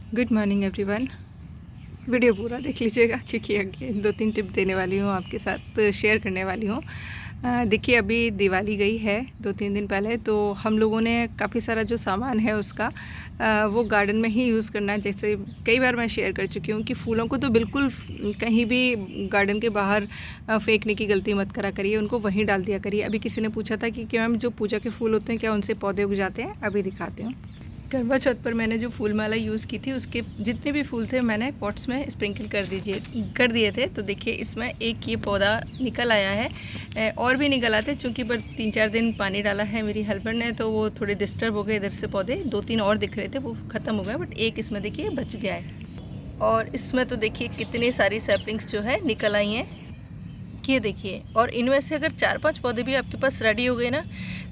Good morning everyone. Video पूरा देख लीजिएगा क्योंकि आगे 2-3 टिप देने वाली हूँ, आपके साथ शेयर करने वाली हूँ। देखिए, अभी दिवाली गई है 2-3 दिन पहले, तो हम लोगों ने काफ़ी सारा जो सामान है उसका वो गार्डन में ही यूज़ करना है। जैसे कई बार मैं शेयर कर चुकी हूँ कि फूलों को तो बिल्कुल कहीं भी गार्डन के बाहर फेंकने की गलती मत करा करिए, उनको वहीं डाल दिया करिए। अभी किसी ने पूछा था कि क्या मैम जो पूजा के फूल होते हैं क्या उनसे पौधे उग जाते हैं? अभी दिखाती हूँ। करवा चौथ पर मैंने जो फूल माला यूज़ की थी उसके जितने भी फूल थे मैंने पॉट्स में स्प्रिंकल कर दिए थे। तो देखिए, इसमें एक ये पौधा निकल आया है, और भी निकल आते चूँकि पर 3-4 दिन पानी डाला है मेरी हेल्पर ने, तो वो थोड़े डिस्टर्ब हो गए। इधर से पौधे 2-3 और दिख रहे थे, वो ख़त्म हो गए, बट एक इसमें देखिए बच गया है। और इसमें तो देखिए कितनी सारी सैपलिंग्स जो है निकल आई हैं, ये देखिए। और इनमें से अगर 4-5 पौधे भी आपके पास रेडी हो गए ना,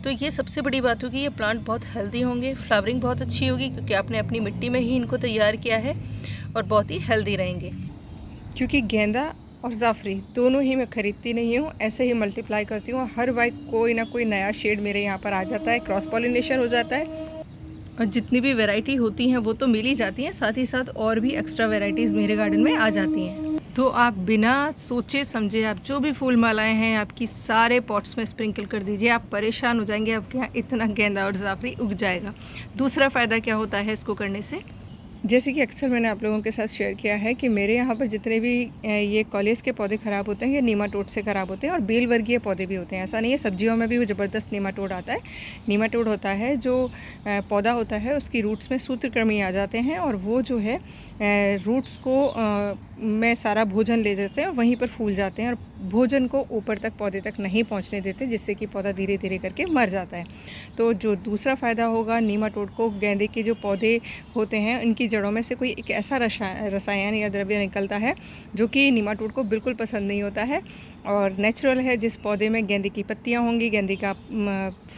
तो ये सबसे बड़ी बात होगी, ये प्लांट बहुत हेल्दी होंगे, फ्लावरिंग बहुत अच्छी होगी क्योंकि आपने अपनी मिट्टी में ही इनको तैयार किया है, और बहुत ही हेल्दी रहेंगे। क्योंकि गेंदा और जाफरी दोनों ही मैं ख़रीदती नहीं हूँ, ऐसे ही मल्टीप्लाई करती हूँ। हर बार कोई ना कोई नया शेड मेरे यहाँ पर आ जाता है, क्रॉस पॉलिनेशन हो जाता है, और जितनी भी वैरायटी होती हैं वो तो मिल ही जाती हैं, साथ ही साथ और भी एक्स्ट्रा वैरायटीज़ मेरे गार्डन में आ जाती हैं। तो आप बिना सोचे समझे आप जो भी फूल मालाएं हैं आपकी सारे पॉट्स में स्प्रिंकल कर दीजिए। आप परेशान हो जाएंगे, आपके यहाँ इतना गेंदा और जाफरी उग जाएगा। दूसरा फ़ायदा क्या होता है इसको करने से, जैसे कि अक्सर मैंने आप लोगों के साथ शेयर किया है कि मेरे यहाँ पर जितने भी ये कॉलेज के पौधे ख़राब होते हैं ये नीमाटोड से ख़राब होते हैं, और बेल वर्गीय पौधे भी होते हैं। ऐसा नहीं है, सब्जियों में भी वो ज़बरदस्त नीमाटोड आता है। नीमाटोड होता है जो पौधा होता है, उसकी रूट्स में सूत्रकृमि आ जाते हैं, और वो जो है रूट्स को में सारा भोजन ले जाते हैं और वहीं पर फूल जाते हैं, और भोजन को ऊपर तक पौधे तक नहीं पहुंचने देते, जिससे कि पौधा धीरे धीरे करके मर जाता है। तो जो दूसरा फ़ायदा होगा, नीमाटोड को, गेंदे के जो पौधे होते हैं उनकी जड़ों में से कोई एक ऐसा रसायन या द्रव्य निकलता है जो कि नीमाटोड को बिल्कुल पसंद नहीं होता है, और नेचुरल है। जिस पौधे में गेंदे की पत्तियाँ होंगी, गेंदे का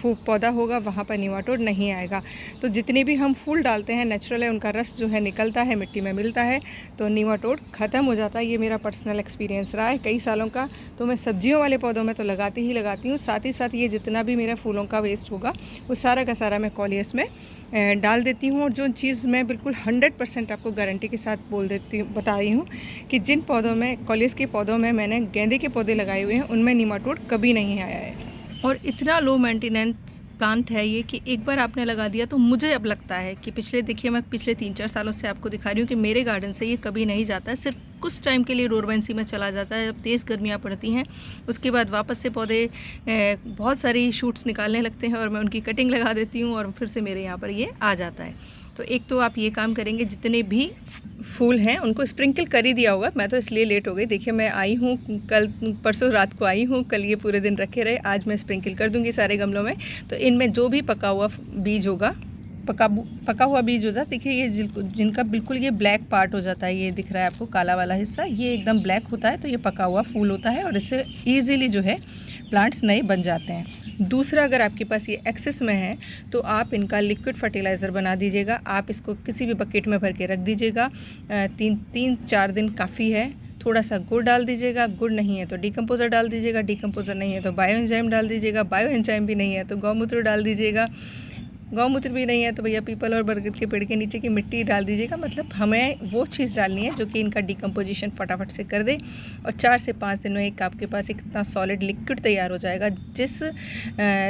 पौधा होगा, वहाँ पर नीमाटोड नहीं आएगा। तो जितने भी हम फूल डालते हैं नेचुरल है, उनका रस जो है निकलता है, मिट्टी में मिलता है, तो नीमाटोड ख़त्म हो जाता है। ये मेरा पर्सनल एक्सपीरियंस रहा है कई सालों का। तो मैं सब्जियों वाले पौधों में तो लगाती हूँ, साथ ही साथ ये जितना भी मेरा फूलों का वेस्ट होगा वो सारा का सारा मैं कॉलियस में डाल देती हूँ। और जो चीज़ मैं बिल्कुल 100% आपको गारंटी के साथ बता रही हूँ कि जिन पौधों में, कॉलियस के पौधों में मैंने गेंदे के पौधे लगाए हुए हैं, उनमें नीमाटोड कभी नहीं आया है। और इतना लो मेंटेनेंस प्लांट है ये कि एक बार आपने लगा दिया तो मुझे अब लगता है कि देखिए मैं पिछले 3-4 सालों से आपको दिखा रही हूँ कि मेरे गार्डन से ये कभी नहीं जाता है। सिर्फ कुछ टाइम के लिए डोरबेंसी में चला जाता है, जब तेज़ गर्मियाँ पड़ती हैं उसके बाद वापस से पौधे बहुत सारी शूट्स निकालने लगते हैं, और मैं उनकी कटिंग लगा देती हूँ और फिर से मेरे यहाँ पर ये आ जाता है। तो एक तो आप ये काम करेंगे, जितने भी फूल हैं उनको स्प्रिंकल कर ही दिया होगा। मैं तो इसलिए लेट हो गई, देखिए मैं आई हूँ कल, परसों रात को आई हूँ, कल ये पूरे दिन रखे रहे, आज मैं स्प्रिंकल कर दूँगी सारे गमलों में। तो इनमें जो भी पका हुआ बीज होगा, पका हुआ बीज होता है, देखिए ये जिनका बिल्कुल ये ब्लैक पार्ट हो जाता है, ये दिख रहा है आपको काला वाला हिस्सा, ये एकदम ब्लैक होता है, तो ये पका हुआ फूल होता है, और इससे ईज़िली जो है प्लांट्स नए बन जाते हैं। दूसरा, अगर आपके पास ये एक्सेस में है तो आप इनका लिक्विड फर्टिलाइज़र बना दीजिएगा। आप इसको किसी भी बकेट में भर के रख दीजिएगा, 3-4 दिन काफ़ी है। थोड़ा सा गुड़ डाल दीजिएगा, गुड़ नहीं है तो डिकम्पोज़र डाल दीजिएगा, डिकम्पोज़र नहीं है तो बायो एंजाइम डाल दीजिएगा, बायो एंजाइम भी नहीं है तो गौमूत्र डाल दीजिएगा, गौमूत्र भी नहीं है तो भैया पीपल और बरगद के पेड़ के नीचे की मिट्टी डाल दीजिएगा। मतलब हमें वो चीज़ डालनी है जो कि इनका डिकम्पोजिशन फटाफट से कर दे, और 4 से 5 दिन में एक आपके पास एक इतना सॉलिड लिक्विड तैयार हो जाएगा, जिस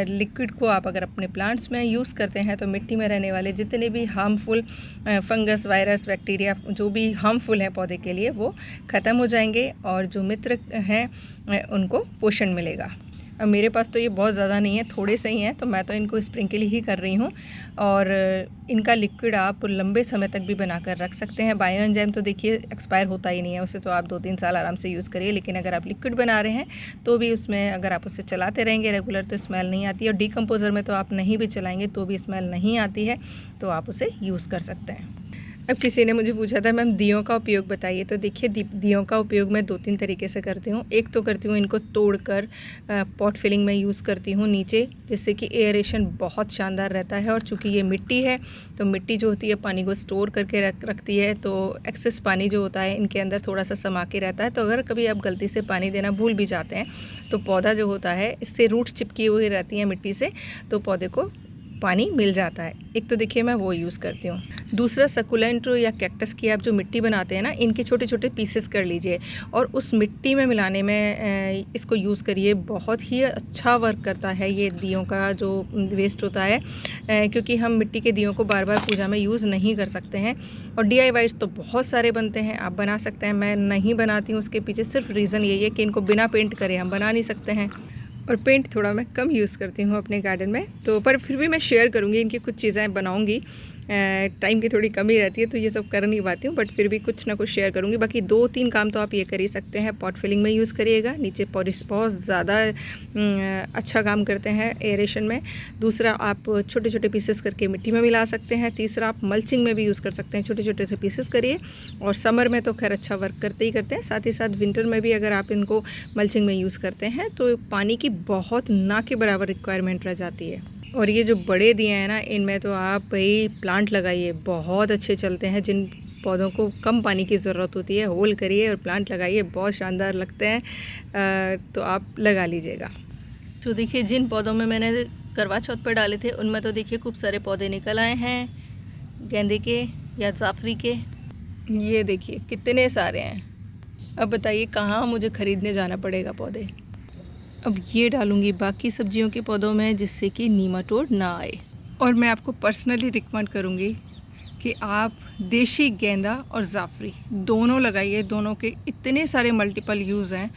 लिक्विड को आप अगर अपने प्लांट्स में यूज़ करते हैं तो मिट्टी में रहने वाले जितने भी हार्मफुल फंगस, वायरस, बैक्टीरिया जो भी हार्मफुल हैं पौधे के लिए, वो ख़त्म हो जाएंगे, और जो मित्र हैं उनको पोषण मिलेगा। अब मेरे पास तो ये बहुत ज़्यादा नहीं है, थोड़े से ही हैं, तो मैं तो इनको स्प्रिंकल ही कर रही हूँ। और इनका लिक्विड आप लंबे समय तक भी बनाकर रख सकते हैं। बायो एंजाइम तो देखिए एक्सपायर होता ही नहीं है, उसे तो आप 2-3 साल आराम से यूज़ करिए, लेकिन अगर आप लिक्विड बना रहे हैं तो भी उसमें अगर आप उसे चलाते रहेंगे रेगुलर तो स्मेल नहीं आती है, और डिकम्पोज़र में तो आप नहीं भी चलाएँगे तो भी स्मेल नहीं आती है, तो आप उसे यूज़ कर सकते हैं। अब किसी ने मुझे पूछा था मैम दियों का उपयोग बताइए, तो देखिए दियों का उपयोग मैं 2-3 तरीके से करती हूँ। एक तो करती हूँ इनको तोड़कर पॉट फिलिंग में यूज़ करती हूँ नीचे, जिससे कि एयरेशन बहुत शानदार रहता है, और चूँकि ये मिट्टी है तो मिट्टी जो होती है पानी को स्टोर करके रखती है, तो एक्सेस पानी जो होता है इनके अंदर थोड़ा सा समा के रहता है। तो अगर कभी आप गलती से पानी देना भूल भी जाते हैं तो पौधा जो होता है, इससे रूट्स चिपकी हुई रहती हैं मिट्टी से, तो पौधे को पानी मिल जाता है। एक तो देखिए मैं वो यूज़ करती हूँ। दूसरा सकुलेंट या कैक्टस की आप जो मिट्टी बनाते हैं ना, इनके छोटे छोटे पीसेस कर लीजिए और उस मिट्टी में मिलाने में इसको यूज़ करिए। बहुत ही अच्छा वर्क करता है ये दियों का जो वेस्ट होता है, क्योंकि हम मिट्टी के दियों को बार बार पूजा में यूज़ नहीं कर सकते हैं। और DIYs तो बहुत सारे बनते हैं, आप बना सकते हैं। मैं नहीं बनाती हूँ, उसके पीछे सिर्फ रीज़न यही है कि इनको बिना पेंट करे हम बना नहीं सकते हैं। और पेंट थोड़ा मैं कम यूज़ करती हूँ अपने गार्डन में, तो पर फिर भी मैं शेयर करूँगी। इनकी कुछ चीज़ें बनाऊँगी, टाइम की थोड़ी कमी रहती है तो ये सब कर नहीं पाती हूँ, बट फिर भी कुछ ना कुछ शेयर करूँगी। बाकी 2-3 काम तो आप ये कर ही सकते हैं। पॉट फिलिंग में यूज़ करिएगा, नीचे पॉट्स बहुत ज़्यादा अच्छा काम करते हैं एरेशन में। दूसरा, आप छोटे छोटे पीसेस करके मिट्टी में मिला सकते हैं। तीसरा, आप मल्चिंग में भी यूज़ कर सकते हैं, छोटे छोटे से पीसेस करिए। और समर में तो खैर अच्छा वर्क करते ही करते हैं, साथ ही साथ विंटर में भी अगर आप इनको मल्चिंग में यूज़ करते हैं तो पानी की बहुत ना के बराबर रिक्वायरमेंट रह जाती है। और ये जो बड़े दिए हैं ना, इनमें तो आप भाई प्लांट लगाइए, बहुत अच्छे चलते हैं। जिन पौधों को कम पानी की ज़रूरत होती है, होल करिए और प्लांट लगाइए, बहुत शानदार लगते हैं। तो आप लगा लीजिएगा। तो देखिए, जिन पौधों में मैंने करवा चौथ पर डाले थे उनमें तो देखिए खूब सारे पौधे निकल आए हैं, गेंदे के या जाफरी के। ये देखिए कितने सारे हैं। अब बताइए कहाँ मुझे ख़रीदने जाना पड़ेगा पौधे। अब ये डालूँगी बाकी सब्जियों के पौधों में, जिससे कि नीमाटोड ना आए। और मैं आपको पर्सनली रिकमेंड करूँगी कि आप देशी गेंदा और जाफरी दोनों लगाइए। दोनों के इतने सारे मल्टीपल यूज़ हैं।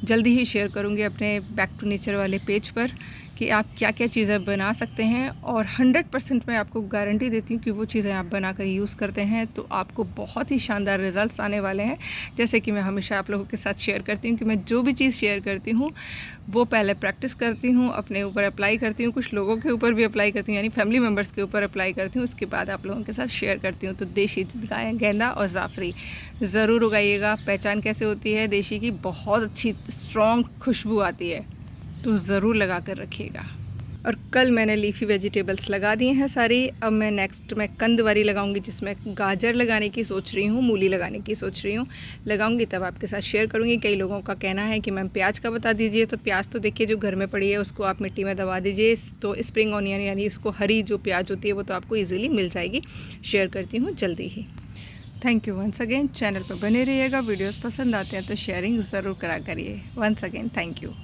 जल्दी ही शेयर करूँगी अपने बैक टू नेचर वाले पेज पर कि आप क्या क्या चीज़ें बना सकते हैं। और 100% मैं आपको गारंटी देती हूँ कि वो चीज़ें आप बनाकर यूज़ करते हैं तो आपको बहुत ही शानदार रिज़ल्ट्स आने वाले हैं। जैसे कि मैं हमेशा आप लोगों के साथ शेयर करती हूँ कि मैं जो भी चीज़ शेयर करती हूँ वो पहले प्रैक्टिस करती हूँ, अपने ऊपर अप्लाई करती हूँ, कुछ लोगों के ऊपर भी अप्लाई करती हूँ, यानी फैमिली मेम्बर्स के ऊपर अप्लाई करती हूँ। उसके बाद आप लोगों के साथ शेयर करती हूँ। तो देशी गेंदा और जाफरी ज़रूर उगाइएगा। पहचान कैसे होती है देशी की, बहुत अच्छी स्ट्रॉन्ग खुशबू आती है, तो ज़रूर लगा कर रखिएगा। और कल मैंने लीफी वेजिटेबल्स लगा दिए हैं सारी। अब मैं नेक्स्ट में कंदवारी लगाऊंगी, जिसमें गाजर लगाने की सोच रही हूँ, मूली लगाने की सोच रही हूँ। लगाऊंगी तब आपके साथ शेयर करूँगी। कई लोगों का कहना है कि मैम प्याज का बता दीजिए, तो प्याज तो देखिए जो घर में पड़ी है उसको आप मिट्टी में दबा दीजिए, तो स्प्रिंग ऑनियन यानी इसको हरी जो प्याज होती है वो तो आपको ईजिली मिल जाएगी। शेयर करती हूँ जल्दी ही। Thank you once again. Channel पर बने रहिएगा। वीडियोज़ पसंद आते हैं तो शेयरिंग ज़रूर करा करिए। Once again thank you.